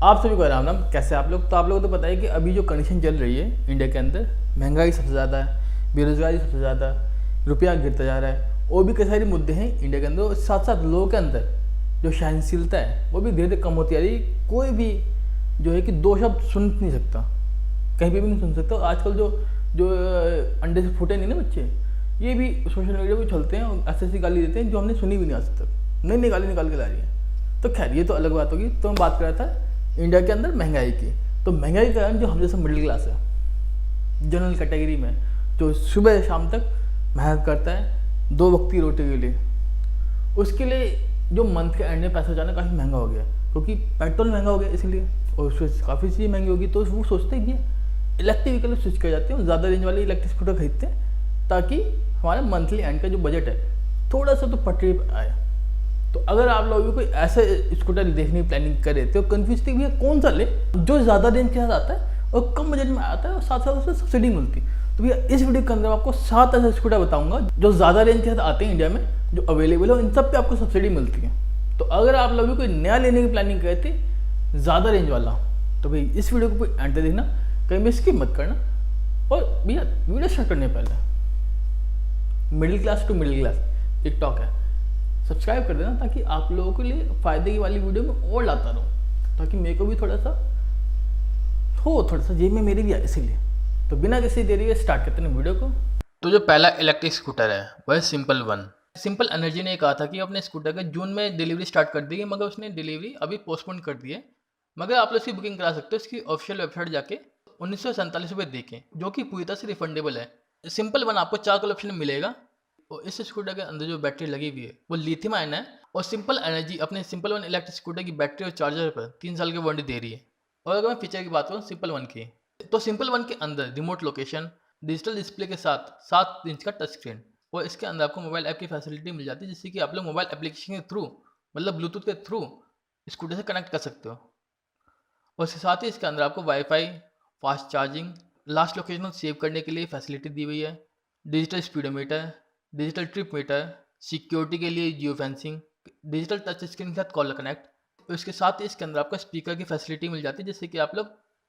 आप सभी को राम राम। कैसे आप लोग? तो आप लोगों को तो पता है कि अभी जो कंडीशन चल रही है इंडिया के अंदर, महंगाई सबसे ज़्यादा है, बेरोजगारी सबसे ज़्यादा, रुपया गिरता जा रहा है, और भी कई सारे मुद्दे हैं इंडिया के अंदर। और साथ साथ लोगों के अंदर जो सहनशीलता है वो भी धीरे धीरे कम होती जा रही है। कोई भी जो है कि दो शब्द सुन नहीं सकता, कहीं पे भी नहीं सुन सकता। और आजकल जो जो अंडे से फूटे नहीं ना बच्चे, ये भी सोशल मीडिया पे चलते हैं और ऐसी ऐसी गाली देते हैं जो हमने सुनी भी नहीं आज तक। नई नई गाली निकाल के ला रही है। तो खैर ये तो अलग बात होगी। तो मैं बात कर रहा था इंडिया के अंदर महंगाई की। तो महंगाई के कारण जो हम जैसा मिडिल क्लास है, जनरल कैटेगरी में, जो सुबह से शाम तक मेहनत करता है दो वक्त की रोटी के लिए, उसके लिए जो मंथ के एंड में पैसा जाना काफ़ी महंगा हो गया, क्योंकि पेट्रोल महंगा हो गया इसलिए, और उससे काफ़ी चीज़ें महंगी होगी। तो वो सोचते हैं कि इलेक्ट्रिक व्हीकल स्विच कर जाते हैं और ज़्यादा रेंज वाले इलेक्ट्रिक स्कूटर खरीदते हैं, ताकि हमारा मंथली एंड का जो बजट है थोड़ा सा तो पटरी पर आए। तो अगर आप लोग भी कोई ऐसे स्कूटर देखने की प्लानिंग करे तो कंफ्यूज थी भैया कौन सा ले जो ज़्यादा रेंज के साथ आता है और कम बजट में आता है और साथ साथ उसमें सब्सिडी मिलती है। तो भैया इस वीडियो के अंदर आपको 7 ऐसे स्कूटर बताऊंगा जो ज़्यादा रेंज के साथ आते हैं इंडिया में, जो अवेलेबल है, इन सब पे आपको सब्सिडी मिलती है। तो अगर आप लोग भी कोई नया लेने की प्लानिंग करे थे ज़्यादा रेंज वाला, तो भाई इस वीडियो को कोई एंड तक देखना, कहीं भी स्किप मत करना। और भैया वीडियो स्टार्ट करने पहले middle class to middle class TikTok है, सब्सक्राइब कर देना, ताकि आप लोगों के लिए फ़ायदे की वाली वीडियो में और लाता रहूँ, ताकि मेरे को भी थोड़ा सा जेब में मेरी भी आए, इसीलिए। तो बिना किसी देरी के स्टार्ट करते हैं वीडियो को। तो जो पहला इलेक्ट्रिक स्कूटर है वह है सिंपल वन। सिंपल एनर्जी ने कहा था कि अपने स्कूटर का जून में डिलीवरी स्टार्ट कर दी है, मगर उसने डिलीवरी अभी पोस्टपोन कर दी है। मगर आप लोग इसकी बुकिंग करा सकते हो इसकी ऑफिशियल वेबसाइट जाके। 1947 रुपये देखें, जो कि पूरी तरह से रिफंडेबल है। सिंपल वन आपको 4 कलर ऑप्शन मिलेगा, और इस स्कूटर के अंदर जो बैटरी लगी हुई है वो लिथियम आयन है। और सिंपल एनर्जी अपने सिंपल वन इलेक्ट्रिक स्कूटर की बैटरी और चार्जर पर 3 साल की वारंटी दे रही है। और अगर मैं फीचर की बात करूँ सिंपल वन की, तो सिंपल वन के अंदर रिमोट लोकेशन, डिजिटल डिस्प्ले के साथ 7 इंच का टच स्क्रीन, और इसके अंदर आपको मोबाइल ऐप की फैसिलिटी मिल जाती है, जिससे कि आप लोग मोबाइल एप्लीकेशन के थ्रू, मतलब ब्लूटूथ के थ्रू स्कूटर से कनेक्ट कर सकते हो। और इसके साथ ही इसके अंदर आपको wifi, fast charging, last location save करने के लिए फैसिलिटी दी हुई है, digital speedometer, digital trip meter, security के लिए geo fencing, digital touch screen के साथ कॉलर कनेक्ट। तो इसके साथ ही इसके अंदर आपको स्पीकर की फैसिलिटी मिल जाती है, जिससे कि आप लोग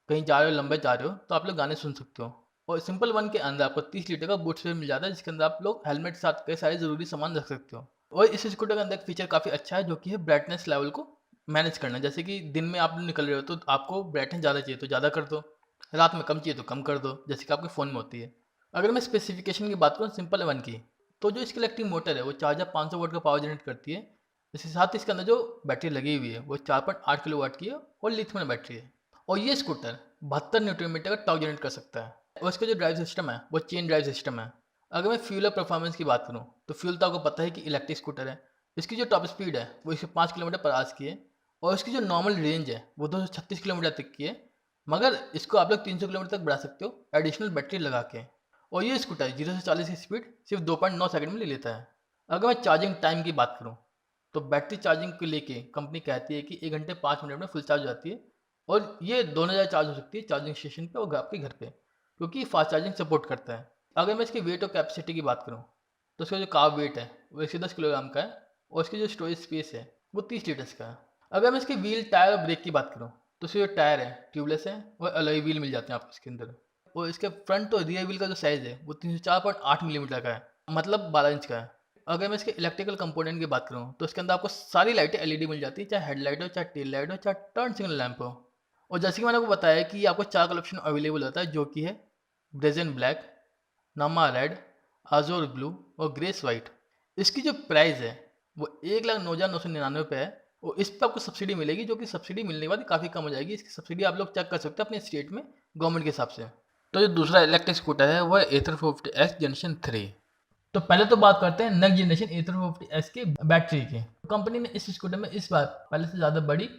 कहीं जा रहे हो, लंबे जा रहे हो, तो आप लोग गाने सुन सकते हो। और सिंपल वन के अंदर आपको 30 लीटर का बूट स्पेस मिल जाता है, जिसके अंदर आप लोग हेलमेट के साथ कई सारे ज़रूरी सामान रख सकते हो। और इस स्कूटर के अंदर एक फीचर काफ़ी अच्छा है, जो कि है ब्राइटनेस लेवल को मैनेज करना। जैसे कि दिन में आप निकल रहे हो तो आपको ब्राइटनेस ज़्यादा चाहिए तो ज़्यादा कर दो, रात में कम चाहिए तो कम कर दो, जैसे कि आपके फ़ोन में होती है। अगर मैं स्पेसिफिकेशन की बात करूँ सिंपल वन की, तो जो इसकी इलेक्ट्रिक मोटर है वो चार्जर 500 वाट का पावर जनरेट करती है। इसके साथ ही इसके अंदर जो बैटरी लगी हुई है वो 4.8 किलो वाट की है और लिथियम बैटरी है। और ये स्कूटर 72 न्यूटन मीटर का टॉर्क जनरेट कर सकता है। और इसका जो ड्राइव सिस्टम है वो चेन ड्राइव सिस्टम है। अगर मैं फ्यूल और परफॉर्मेंस की बात करूँ, तो फ्यूल तो आपको पता है कि इलेक्ट्रिक स्कूटर है, इसकी जो टॉप स्पीड है वो 105 किलोमीटर पर आवर्स की है, और इसकी जो नॉर्मल रेंज है वो 236 किलोमीटर तक की है। मगर इसको आप लोग 300 किलोमीटर तक बढ़ा सकते हो एडिशनल बैटरी लगा के। और ये स्कूटर 0 से 40 की स्पीड सिर्फ 2.9 सेकंड में ले लेता है। अगर मैं चार्जिंग टाइम की बात करूँ, तो बैटरी चार्जिंग को लेके कंपनी कहती है कि 1 घंटे 5 मिनट में फुल चार्ज हो जाती है, और ये दोनों जगह चार्ज हो सकती है, चार्जिंग स्टेशन पे और आपके घर पे, क्योंकि फास्ट चार्जिंग सपोर्ट करता है। अगर मैं इसके वेट और कैपेसिटी की बात करूँ, तो इसका जो कार्ब वेट है वो 110 किलोग्राम का है, और इसकी जो स्टोरेज स्पेस है वो 30 लीटर्स का है। अगर मैं इसके व्हील, टायर और ब्रेक की बात करूँ, तो इसके जो टायर है ट्यूबलेस है और अलॉय व्हील मिल जाते हैं आपको इसके अंदर। और इसके फ्रंट और रियर व्हील का जो साइज़ है वो 304.8 मिलीमीटर का है, मतलब 12 इंच का है। अगर मैं इसके इलेक्ट्रिकल कंपोनेंट की बात करूँ, तो इसके अंदर आपको सारी लाइटें एलईडी मिल जाती है, चाहे हेडलाइट हो, चाहे टेल लाइट हो, चाहे टर्न सिग्नल लैंप हो। और जैसे कि मैंने आपको बताया कि आपको 4 कलर ऑप्शन अवेलेबल होता है, जो कि है ब्रेजन ब्लैक, नामा रेड, आजोर ब्लू और ग्रेस वाइट। इसकी जो प्राइस है वो 1,09,999 है, और इस पर आपको सब्सिडी मिलेगी, जो कि सब्सिडी मिलने के बाद काफ़ी कम हो जाएगी। इसकी सब्सिडी आप लोग चेक कर सकते हैं अपने स्टेट में गवर्नमेंट के हिसाब से। तो जो दूसरा इलेक्ट्रिक स्कूटर है वो है एथर 450X जनरेशन 3। तो पहले तो बात करते हैं नेक्स्ट जनरेशन एथर 450S के बैटरी की। कंपनी ने इस स्कूटर में इस बार पहले से ज़्यादा बड़ी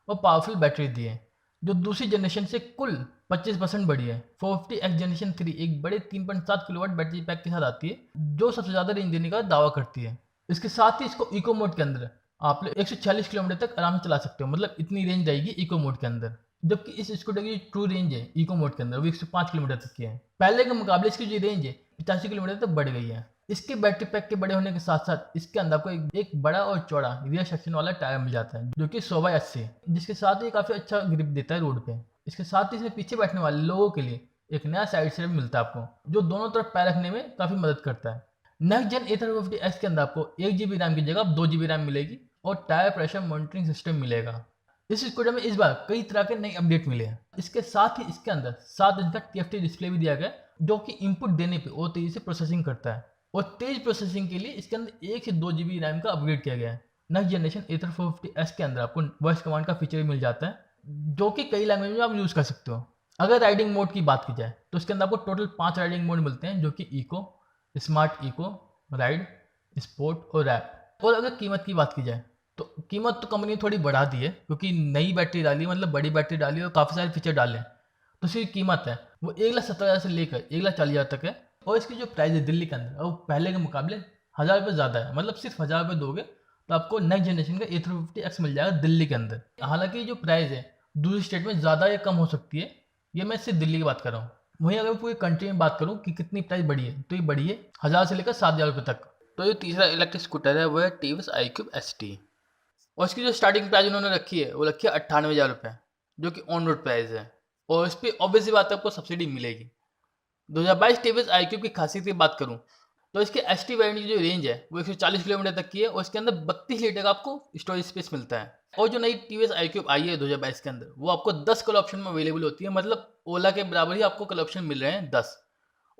और पावरफुल बैटरी दी है, जो दूसरी जनरेशन से कुल 25% बड़ी है। 450X जनरेशन 3 एक बड़े 3.7 किलोवाट बैटरी पैक के साथ आती है, जो सबसे ज़्यादा रेंज देने का दावा करती है। इसके साथ ही इसको इको मोड के अंदर आप लोग 140 किलोमीटर तक आराम से चला सकते हो, मतलब इतनी रेंज रहेगी इको मोड के अंदर। जबकि इस स्कूटर की ट्रू रेंज है इको मोड के अंदर वो 105 किलोमीटर तक की है। पहले के मुकाबले इसकी जो रेंज है 85 किलोमीटर तक बढ़ गई है। इसके बैटरी पैक के बड़े होने के साथ साथ इसके अंदर आपको एक बड़ा और चौड़ा रियर सेक्शन वाला टायर मिल जाता है जो कि 100/80 है, जिसके साथ ही काफ़ी अच्छा ग्रिप देता है रोड पे। इसके साथ ही इसमें पीछे बैठने वाले लोगों के लिए एक नया साइड स्टेप मिलता है आपको, जो दोनों तरफ पैर रखने में काफ़ी मदद करता है। नेक्स्ट जेन A350X के अंदर आपको 1 GB रैम की जगह 2 GB रैम मिलेगी और टायर प्रेशर मॉनिटरिंग सिस्टम मिलेगा। इस स्कूटर में इस बार कई तरह के नए अपडेट मिले हैं। इसके साथ ही इसके अंदर 7 इंच का TFT डिस्प्ले भी दिया गया है, जो कि इनपुट देने पे और तेजी से प्रोसेसिंग करता है। और तेज प्रोसेसिंग के लिए इसके अंदर 1 से 2 GB रैम का अपग्रेड किया गया है। नेक्स्ट जनरेशन A350S के अंदर आपको वॉइस कमांड का फीचर भी मिल जाता है, जो कि कई लैंग्वेज में आप यूज़ कर सकते हो। अगर राइडिंग मोड की बात की जाए तो इसके अंदर आपको टोटल 5 राइडिंग मोड मिलते हैं, जो कि Eco, smart Eco, ride, sport और रैप। और अगर कीमत की बात की जाए तो कीमत तो कंपनी ने थोड़ी बढ़ा दी है, क्योंकि नई बैटरी डाली है, मतलब बड़ी बैटरी डाली है और काफ़ी सारे फीचर डाले हैं। तो इसकी कीमत है वो 1,70,000 से लेकर 1,40,000 तक है। और इसकी जो प्राइस है दिल्ली के अंदर वो पहले के मुकाबले 1,000 रुपये ज़्यादा है, मतलब सिर्फ 1,000 रुपये दोगे तो आपको नेक्स्ट जनरेशन का A350X मिल जाएगा दिल्ली के अंदर। हालांकि जो प्राइस है दूसरी स्टेट में ज़्यादा या कम हो सकती है, ये मैं सिर्फ दिल्ली की बात कर रहा हूँ। वहीं अगर मैं पूरी कंट्री में बात करूँ कि कितनी प्राइस बढ़ी है, तो ये बढ़ी है 1,000 से लेकर 7,000 रुपये तक। तो ये तीसरा इलेक्ट्रिक स्कूटर है वो है TVS iQube ST, और इसकी जो स्टार्टिंग प्राइस उन्होंने रखी है वो रखी है 98,000 रुपये, जो कि ऑन रोड प्राइस है। और इस पर ऑब्वियसली बात है आपको सब्सिडी मिलेगी। 2022 TVS iQube की खासियत की बात करूँ तो इसके ST वेरिएंट की जो रेंज है वो 140 किलोमीटर तक की है, और इसके अंदर 32 लीटर का आपको स्टोरेज स्पेस मिलता है। और जो नई TVS iQube आई है 2022 के अंदर, वो आपको 10 कलर ऑप्शन में अवेलेबल होती है, मतलब ओला के बराबर ही आपको कलर ऑप्शन मिल रहे हैं 10।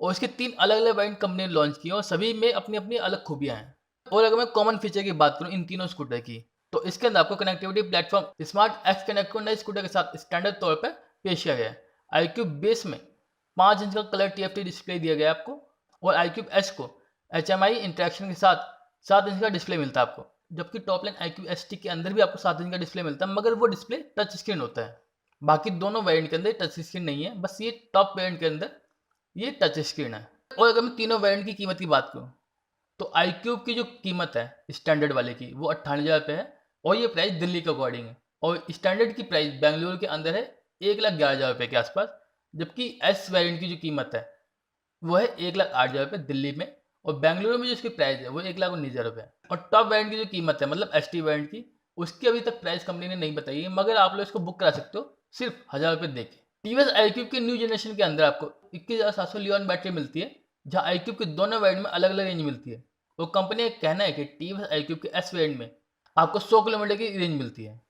और इसके 3 अलग अलग वेरिएंट कंपनी ने लॉन्च किए और सभी में अपनी अपनी अलग खूबियाँ हैं। और अगर मैं कॉमन फीचर की बात करूँ इन तीनों स्कूटर की, तो इसके अंदर आपको connectivity platform smart X connect को नए स्कूटर के साथ स्टैंडर्ड तौर पर पेश किया गया है। iQube बेस में 5 इंच का कलर TFT डिस्प्ले दिया गया है आपको, और iQube S को HMI इंटरेक्शन के साथ 7 इंच का डिस्प्ले मिलता है आपको। जबकि टॉप लाइन iQube ST के अंदर भी आपको 7 इंच का डिस्प्ले मिलता है, मगर वो डिस्प्ले टच स्क्रीन होता है। बाकी दोनों वेरिएंट के अंदर टच स्क्रीन नहीं है, बस ये टॉप वेरिएंट के अंदर ये टच स्क्रीन है। और अगर मैं तीनों वेरिएंट की कीमत की बात करूँ तो iQube की जो कीमत है स्टैंडर्ड वाले की वो 98,000 रुपये है, और ये प्राइस दिल्ली के अकॉर्डिंग है। और स्टैंडर्ड की प्राइस बेंगलुरु के अंदर है 1,11,000 रुपये के आसपास, जबकि S वेरिएंट की जो कीमत है वो है 1,08,000 रुपये दिल्ली में, और बेंगलुरु में जो इसकी प्राइस है वो 1,19,000 रुपये है। और टॉप वेरिएंट की जो कीमत है मतलब ST वेरिएंट की, उसकी अभी तक प्राइस कंपनी ने नहीं बताई है, मगर आप लोग इसको बुक करा सकते हो सिर्फ 1,000 रुपये दे के। TVS iQube के न्यू जनरेशन के अंदर आपको 21,700 लियोन बैटरी मिलती है, जहाँ iQube के दोनों वेरिएंट में अलग अलग रेंज मिलती है। तो कंपनी का कहना है कि TVS iQube के S वेरिएंट में आपको 100 किलोमीटर की रेंज मिलती है,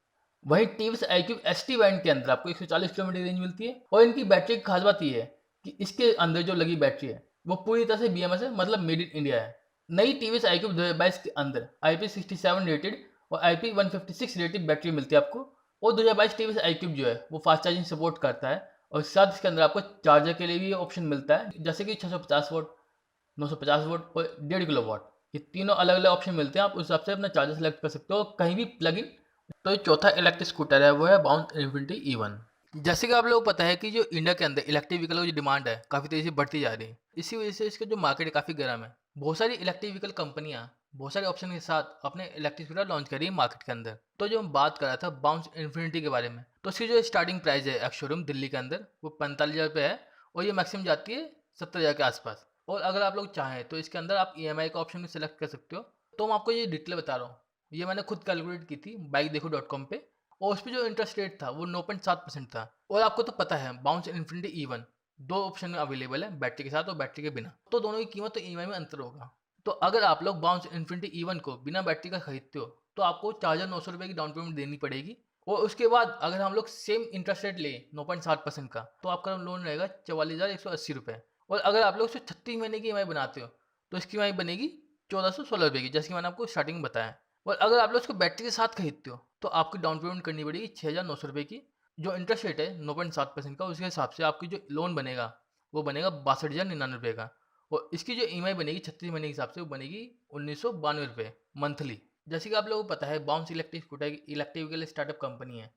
वहीं TVS iQube ST वेरिएंट के अंदर आपको 140 किलोमीटर रेंज मिलती है। और इनकी बैटरी की खास बात यह है कि इसके अंदर जो लगी बैटरी है वो पूरी तरह से BMS है, मतलब मेड इन इंडिया है। नई TVS iQube 2022 के अंदर IP67 रेटेड और IP156 रेटेड बैटरी मिलती है आपको। और 2022 TVS iQube जो है वो फास्ट चार्जिंग सपोर्ट करता है, और साथ इसके अंदर आपको चार्जर के लिए भी ऑप्शन मिलता है, जैसे कि 650 वोट, 950 वोट और 1.5 किलो वाट। ये तीनों अलग अलग ऑप्शन मिलते हैं, आप उस हिसाब से अपना चार्जर सेलेक्ट कर सकते हो, कहीं भी प्लग इन। तो ये चौथा इलेक्ट्रिक स्कूटर है वो है बाउंस इन्फिनिटी E1। जैसे कि आप लोगों को पता है कि जो इंडिया के अंदर इलेक्ट्रिक व्हीकल की डिमांड है काफ़ी तेज़ी से बढ़ती जा रही है, इसी वजह से इसका जो मार्केट है काफ़ी गर्म है। बहुत सारी इलेक्ट्रिक व्हीकल कंपनियां बहुत सारे ऑप्शन के साथ अपने इलेक्ट्रिक स्कूटर लॉन्च कर रही है मार्केट के अंदर। तो जो मैं बात कर रहा था बाउंस इन्फिनिटी के बारे में, तो इसकी जो स्टार्टिंग प्राइस है एक्स शोरूम दिल्ली के अंदर वो 45,000 रुपये है, और ये मैक्सिमम जाती है 70,000 के आसपास। और अगर आप लोग चाहें तो इसके अंदर आप EMI का ऑप्शन भी सिलेक्ट कर सकते हो। तो मैं आपको ये डिटेल बता रहा हूँ, ये मैंने खुद कैलकुलेट की थी बाइकदेखो.com पे, और उस पर जो इंटरेस्ट रेट था वो 9.7% था। और आपको तो पता है बाउंस इन्फिनिटी E1 दो ऑप्शन में अवेलेबल है, बैटरी के साथ और बैटरी के बिना, तो दोनों की कीमत तो EMI में अंतर होगा। तो अगर आप लोग बाउंस इन्फिनिटी E1 को बिना बैटरी का खरीदते हो तो आपको 4,900 रुपये की डाउन पेमेंट देनी पड़ेगी, और उसके बाद अगर हम लोग सेम इंटरेस्ट रेट लें 9.7% का, तो आपका लोन रहेगा 44,180 रुपये। और अगर आप लोग 36 महीने की EMI बनाते हो तो इसकी EMI बनेगी 1,416 रुपये की, जैसे कि मैंने आपको स्टार्टिंग में बताया। और अगर आप लोग इसको बैटरी के साथ खरीदते हो तो आपकी डाउन पेमेंट करनी पड़ेगी 6,900 रुपये की। जो इंटरेस्ट रेट है 9.7% का, उसके हिसाब से आपकी जो लोन बनेगा वो बनेगा 62,099 रुपये का। और इसकी जो EMI बनेगी 36 महीने के हिसाब से वो बनेगी 1,992 रुपये मंथली। जैसे कि आप लोगों को पता है bounce electric scooter electric vehicle startup company है,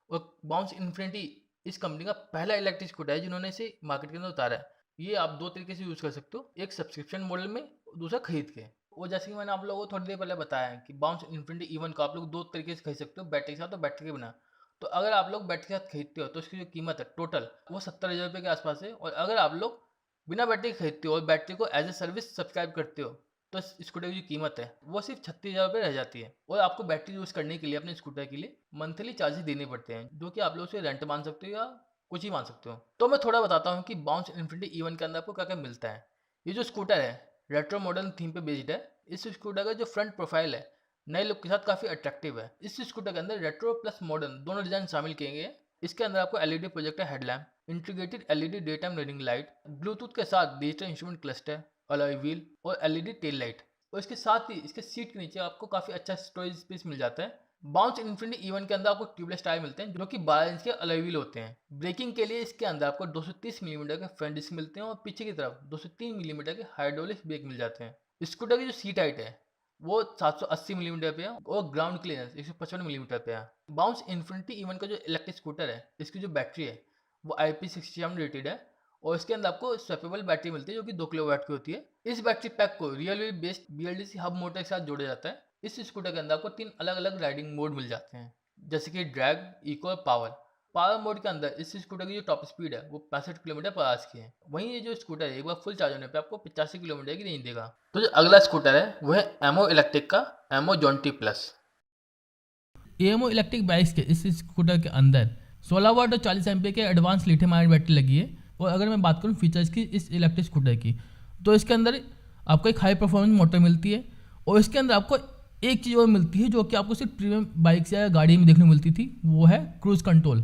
और बाउंस इन्फिनिटी इस कंपनी का पहला इलेक्ट्रिक स्कूटर है जिन्होंने इसे मार्केट के अंदर उतारा है। ये आप दो तरीके से यूज़ कर सकते हो, एक सब्सक्रिप्शन मॉडल में, दूसरा खरीद के। और जैसे कि मैंने आप लोगों को थोड़ी देर पहले बताया है कि बाउंस इन्फिनिटी E1 को आप लोग दो तरीके से खरीद सकते हो, बैटरी के साथ और बैटरी के बिना। तो अगर आप लोग बैटरी के साथ खरीदते हो तो इसकी जो कीमत है टोटल वो 70,000 रुपये के आसपास है, और अगर आप लोग बिना बैटरी खरीदते हो और बैटरी को एज ए सर्विस सब्सक्राइब करते हो तो इस स्कूटर की जो कीमत है वो सिर्फ 36,000 रुपये रह जाती है। और आपको बैटरी यूज़ करने के लिए अपने स्कूटर के लिए मंथली चार्जेस देने पड़ते हैं, जो कि आप लोग उसे रेंट मान सकते हो या कुछ ही मान सकते हो। तो मैं थोड़ा बताता हूँ कि बाउंस इन्फिनिटी E1 के अंदर आपको क्या क्या मिलता है। ये जो स्कूटर है रेट्रो मॉडर्न थीम पे बेस्ड है। इस स्कूटर का जो फ्रंट प्रोफाइल है नए लुक के साथ काफ़ी अट्रैक्टिव है। इस स्कूटर के अंदर रेट्रो प्लस मॉडर्न दोनों डिजाइन शामिल किए गए हैं। इसके अंदर आपको LED projector headlamp, integrated LED day time reading light, Bluetooth के साथ digital instrument cluster, alloy wheel और एलईडी टेल लाइट। और इसके साथ ही इसके सीट के नीचे आपको काफ़ी अच्छा स्टोरेज स्पेस मिल जाता है। बाउंस इन्फिनिटी E1 के अंदर आपको ट्यूबलेस टायर मिलते हैं जो कि 12 इंच के अलॉय व्हील होते हैं। ब्रेकिंग के लिए इसके अंदर आपको 230 मिलीमीटर के फ्रंट डिस्क मिलते हैं और पीछे की तरफ 203 मिलीमीटर के हाइड्रोलिक ब्रेक मिल जाते हैं। स्कूटर की जो सीट हाइट है वो 780 मिलीमीटर पे है और ग्राउंड क्लियरेंस 155 मिलीमीटर पे है। बाउंस इन्फिनिटी E1 का जो इलेक्ट्रिक स्कूटर है इसकी जो बैटरी है वो IP67 रेटेड है और इसके अंदर आपको स्वैपेबल बैटरी मिलती है जो कि 2 किलोवाट की होती है। इस बैटरी पैक को real based BLDC hub motor के साथ जोड़ा जाता है। इस स्कूटर के अंदर आपको 3 अलग अलग राइडिंग मोड मिल जाते हैं, जैसे कि ड्रैग, इको और पावर। पावर मोड के अंदर इस स्कूटर की जो टॉप स्पीड है वो 65 किलोमीटर पर आवर्स की है। वहीं ये जो स्कूटर है एक बार फुल चार्ज होने पे आपको 85 किलोमीटर की रेंज देगा। तो जो अगला स्कूटर है वो है एमो इलेक्ट्रिक का Amo Jaunty plus. Amo electric bikes के इस स्कूटर के अंदर 16 वाट और 40 एम्पीयर के एडवांस लिथियम आयन बैटरी लगी है। और अगर मैं बात करूँ फीचर्स की इस इलेक्ट्रिक स्कूटर की, तो इसके अंदर आपको एक हाई परफॉर्मेंस मोटर मिलती है और इसके अंदर आपको एक चीज़ और मिलती है जो कि आपको सिर्फ प्रीमियम बाइक्स या गाड़ी में देखने को मिलती थी, वो है क्रूज कंट्रोल।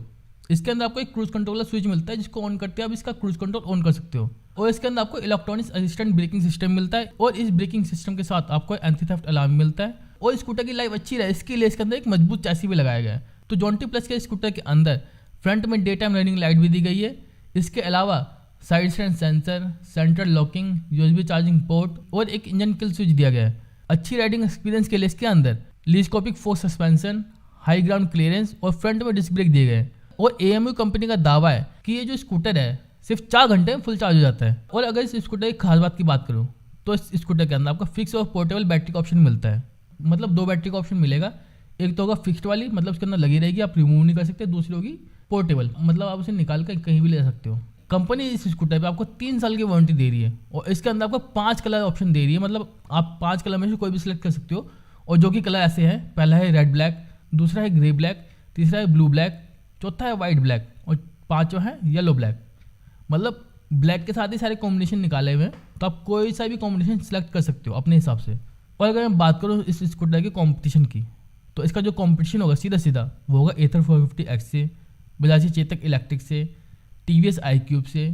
इसके अंदर आपको एक क्रूज कंट्रोलर स्विच मिलता है जिसको ऑन करते हैं आप इसका क्रूज कंट्रोल ऑन कर सकते हो। और इसके अंदर आपको इलेक्ट्रॉनिक असिस्टेंट ब्रेकिंग सिस्टम मिलता है और इस ब्रेकिंग सिस्टम के साथ आपको एंटी थेफ्ट अलार्म मिलता है। और स्कूटर की लाइफ अच्छी रहे इसके लिए इसके अंदर एक मजबूत चैसी भी लगाया गया है। तो जॉन्टी प्लस के स्कूटर के अंदर फ्रंट में डे टाइम रनिंग लाइट भी दी गई है। इसके अलावा side stand sensor, central locking, USB charging port और एक इंजन किल स्विच दिया गया है। अच्छी राइडिंग एक्सपीरियंस के लिए इसके अंदर telescopic force suspension, high ground clearance और फ्रंट में डिस्क ब्रेक दिए गए हैं। और AMU कंपनी का दावा है कि ये जो स्कूटर है सिर्फ 4 घंटे में फुल चार्ज हो जाता है। और अगर इस स्कूटर की खास बात की बात करूँ तो इस स्कूटर के अंदर आपका फिक्स और पोर्टेबल बैटरी का ऑप्शन मिलता है। मतलब 2 बैटरी का ऑप्शन मिलेगा। एक तो होगा फिक्स्ड वाली, मतलब उसके अंदर लगी रहेगी, आप रिमूव नहीं कर सकते। दूसरी होगी पोर्टेबल, मतलब आप उसे निकाल कर कहीं भी ले सकते हो। कंपनी इस स्कूटर पे आपको 3 साल की वारंटी दे रही है और इसके अंदर आपको 5 कलर ऑप्शन दे रही है। मतलब आप 5 कलर में से कोई भी सिलेक्ट कर सकते हो। और जो कि कलर ऐसे हैं, पहला है रेड ब्लैक, दूसरा है ग्रे ब्लैक, तीसरा है ब्लू ब्लैक, चौथा है वाइट ब्लैक और पांचवा है येलो ब्लैक। मतलब ब्लैक के साथ ही सारे कॉम्बिनेशन निकाले हुए हैं, तो आप कोई सा भी कॉम्बिनेशन सिलेक्ट कर सकते हो अपने हिसाब से। और अगर मैं बात करूँ इस स्कूटर के कॉम्पिटिशन की, तो इसका जो कॉम्पिटिशन होगा सीधा सीधा वो होगा एथर 450X से, बजाज चेतक इलेक्ट्रिक से, TVS iQube से,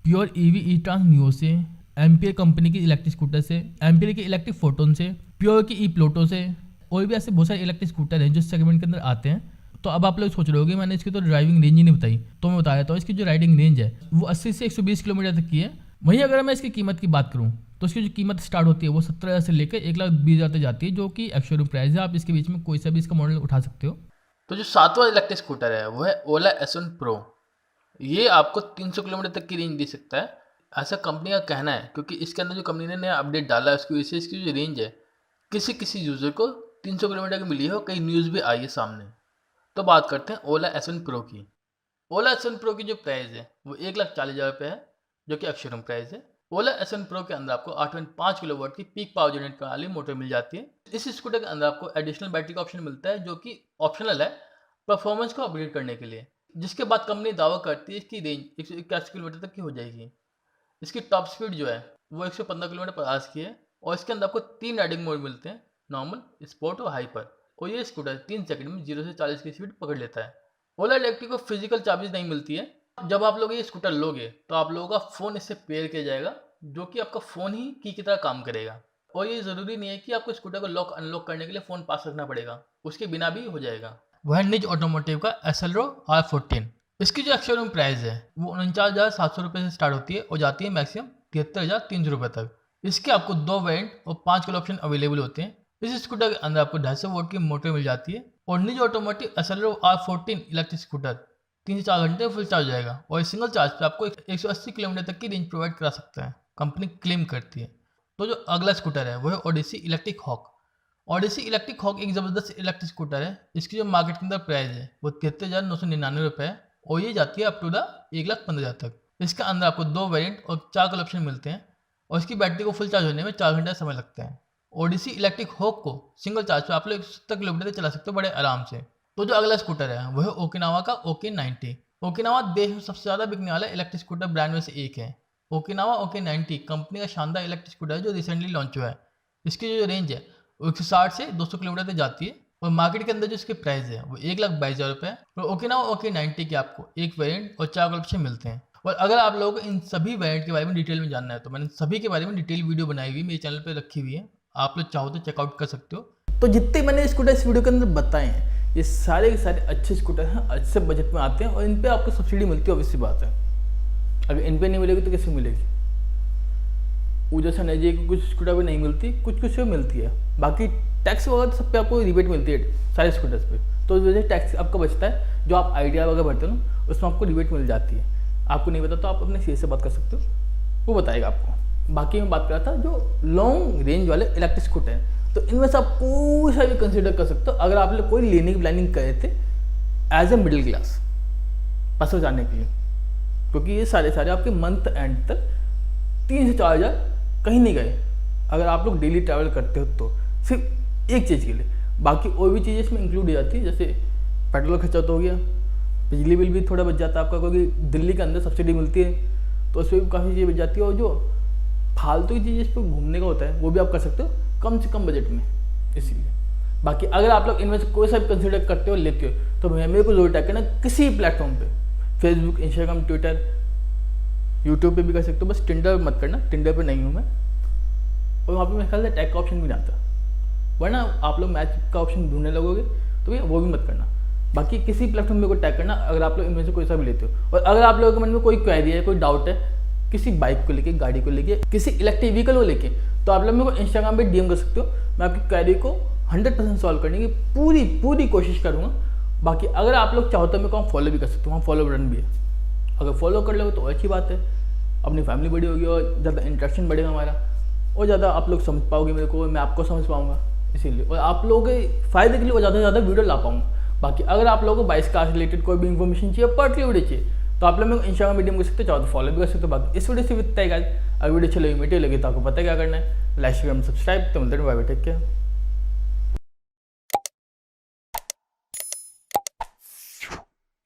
प्योर EV E-Trans नियो से, एम्पियर कंपनी की इलेक्ट्रिक स्कूटर से, एम्पियर की इलेक्ट्रिक फोटोन से, प्योर की प्लोटो से, और भी ऐसे बहुत सारे इलेक्ट्रिक स्कूटर हैं जो सेगमेंट के अंदर आते हैं। तो अब आप लोग सोच रहे होगे मैंने इसकी तो ड्राइविंग रेंज ही नहीं बताई, तो मैं बता देता हूँ। इसकी जो राइडिंग रेंज है वो 80 से 120 किलोमीटर तक की है। वहीं अगर मैं इसकी कीमत की बात करूँ तो इसकी जो कीमत स्टार्ट होती है वो 17,000 से लेकर 1,20,000 तक जाती है, जो कि एक्स-शोरूम प्राइस है। आप इसके बीच में कोई सा भी इसका मॉडल उठा सकते हो। तो जो 7वां इलेक्ट्रिक स्कूटर है वो है ओला S1 Pro। ये आपको 300 किलोमीटर तक की रेंज दे सकता है, ऐसा कंपनी का कहना है, क्योंकि इसके अंदर जो कंपनी ने नया अपडेट डाला है उसकी वजह से इसकी जो रेंज है किसी किसी यूज़र को 300 किलोमीटर की मिली है और कई न्यूज़ भी आई है सामने। तो बात करते हैं ओला S1 Pro की। ओला S1 Pro की जो प्राइस है वो 1,40,000 रुपये है, जो कि एक्स-शोरूम प्राइस है। ओला S1 Pro के अंदर आपको 8.5 किलोवाट की पीक पावर जनरेट वाली मोटर मिल जाती है। इस स्कूटर के अंदर आपको एडिशनल बैटरी का ऑप्शन मिलता है जो कि ऑप्शनल है परफॉर्मेंस को अपग्रेड करने के लिए, जिसके बाद कंपनी दावा करती है इसकी रेंज 181 किलोमीटर तक की हो जाएगी। इसकी टॉप स्पीड जो है वो 115 किलोमीटर पर आवर्स की है और इसके अंदर आपको 3 राइडिंग मोड मिलते हैं, नॉर्मल, स्पोर्ट और हाइपर। और ये स्कूटर 3 सेकंड में 0 से 40 की स्पीड पकड़ लेता है। ओला इलेक्ट्रिक को फिजिकल चार्जेस नहीं मिलती है। जब आप लोग ये स्कूटर लोगे तो आप लोगों का फ़ोन इससे पेयर किया जाएगा, जो कि आपका फ़ोन ही की तरह काम करेगा। और ये ज़रूरी नहीं है कि आपको स्कूटर को लॉक अनलॉक करने के लिए फ़ोन पास रखना पड़ेगा, उसके बिना भी हो जाएगा। वह है निज ऑटोमोटिव का SLRO R14। इसकी जो एक्स-शोरूम प्राइस है वो 49,700 रुपये से स्टार्ट होती है और जाती है मैक्सिमम 73,300 रुपये तक। इसके आपको 2 वेरिएंट और 5 कलर ऑप्शन अवेलेबल होते हैं। इस स्कूटर के अंदर आपको 250 वोल्ट की मोटर मिल जाती है और निज automotive SLRO R14 electric scooter 3 से 4 घंटे में फुल चार्ज हो जाएगा और सिंगल चार्ज पे आपको 180 किलोमीटर तक की रेंज प्रोवाइड करा सकता है, कंपनी क्लेम करती है। तो जो अगला स्कूटर है वो है Odysse electric Hawk. Odysse electric Hawk एक ज़बरदस्त इलेक्ट्रिक स्कूटर है। इसकी जो मार्केट के अंदर प्राइस है वो 73,999 रुपये है और ये जाती है अप टू द 1,15,000 तक। इसके अंदर आपको 2 वेरिएंट और 4 कलर ऑप्शन मिलते हैं और इसकी बैटरी को फुल चार्ज होने में 4 घंटे का समय लगता है। ओडिसी इलेक्ट्रिक होक को सिंगल चार्ज पे आप लोग 170 किलोमीटर तक चला सकते हो बड़े आराम से। तो जो अगला स्कूटर है वह है ओकिनावा का ओके90। ओकिनावा देश में सबसे ज़्यादा बिकने वाला इलेक्ट्रिक स्कूटर ब्रांड में से एक है। ओकिनावा ओके90 कंपनी का शानदार इलेक्ट्रिक स्कूटर है जो रिसेंटली लॉन्च हुआ है। इसकी जो रेंज है वो 160 से 200 किलोमीटर तक जाती है और मार्केट के अंदर जो इसकी प्राइस है वो 1,22,000 रुपये है। और ओकिनावा ओके90 के आपको एक वेरिएंट और 4 ऑप्शन मिलते हैं। और अगर आप लोगों को इन सभी वेरिएंट के बारे में डिटेल में जानना है तो मैंने सभी के बारे में डिटेल वीडियो बनाई हुई मेरे चैनल पर रखी हुई है, आप लोग चाहो तो चेकआउट कर सकते हो। तो जितने मैंने स्कूटर इस वीडियो के अंदर बताए हैं ये सारे के सारे अच्छे स्कूटर हैं, अच्छे बजट में आते हैं और इन पे आपको सब्सिडी मिलती है, ऑब्वियस सी बात है। अगर इन पे नहीं मिलेगी तो कैसे मिलेगी? ऊर्जा से एनर्जी को कुछ स्कूटर पे नहीं मिलती, कुछ पे मिलती है, बाकी टैक्स वगैरह सब पे आपको रिबेट मिलती है सारे स्कूटर्स पे। तो इस वजह से टैक्स आपका बचता है, जो आप आइडिया वगैरह भरते हो ना उसमें आपको रिबेट मिल जाती है। आपको नहीं पता तो आप अपने सीए से बात कर सकते हो, वो बताएगा आपको। बाकी मैं बात कर रहा था जो लॉन्ग रेंज वाले इलेक्ट्रिक स्कूटर हैं, तो इनमें से आप कोई सा भी कंसिडर कर सकते हो अगर आप लोग कोई लेने की प्लानिंग करे थे एज ए मिडिल क्लास पैसे जाने के लिए, क्योंकि ये सारे आपके मंथ एंड तक 3 से 4 हज़ार कहीं नहीं गए अगर आप लोग डेली ट्रैवल करते हो तो, सिर्फ एक चीज़ के लिए। बाकी और भी चीज़ें इसमें इंक्लूड हो जाती है, जैसे पेट्रोल खर्चा तो हो गया, बिजली बिल भी थोड़ा बच जाता है आपका, क्योंकि दिल्ली के अंदर सब्सिडी मिलती है तो उसमें भी काफ़ी चीज़ें बच जाती है। और जो फालतू की चीज़ इस पर घूमने का होता है वो भी आप कर सकते हो कम से कम बजट में, इसीलिए। बाकी अगर आप लोग इनमें से कोई सा भी कंसिडर करते हो लेते हो तो मेरे को जरूर टैग करना किसी प्लेटफॉर्म पे, फेसबुक, इंस्टाग्राम, ट्विटर, यूट्यूब पे भी कर सकते हो, बस टिंडर मत करना, टिंडर पे नहीं हूँ मैं। और वहाँ पे मेरे ख्याल से टैग का ऑप्शन भी नहीं आता, वरना आप लोग मैच का ऑप्शन ढूंढने लगोगे तो भैया वो भी मत करना। बाकी किसी प्लेटफॉर्म पे को टैग करना अगर आप लोग इनमें से कोई सा भी लेते हो। और अगर आप लोगों के मन में कोई क्वेरी है, कोई डाउट है किसी बाइक को लेके, गाड़ी को लेके, किसी इलेक्ट्रिक व्हीकल को लेके, तो आप लोग मेरे को इंस्टाग्राम पे डीएम कर सकते हो। मैं आपकी क्वेरी को 100% सॉल्व करने की पूरी कोशिश करूँगा। बाकी अगर आप लोग चाहो तो मेरे को फॉलो भी कर सकते हो, वहाँ फॉलो बटन भी है, अगर फॉलो कर लोगे तो अच्छी बात है, अपनी फैमिली बड़ी होगी और ज़्यादा इंटरेक्शन बढ़ेगा हमारा, और ज़्यादा आप लोग समझ पाओगे मेरे को, मैं आपको समझ पाऊँगा, इसीलिए। और आप लोगों के फ़ायदे के लिए ज़्यादा से ज़्यादा वीडियो ला पाऊँगा। बाकी अगर आप लोगों को 22 कार से रिलेटेड कोई भी इन्फॉर्मेशन चाहिए, पर्टिकुलर वीडियो चाहिए, तो आप लोग मेरे को इंस्टाग्राम मीडियम कर सकते हो, चाहो तो फॉलो भी कर सकते हो। बाकी इस वीडियो से इतना ही गाइस, अगर वीडियो अच्छी लगी मीडियो लगी तो आपको पता क्या करना है, लाइक शेयर सब्सक्राइब। तो मिलते हैं, बाय बाय, टेक केयर।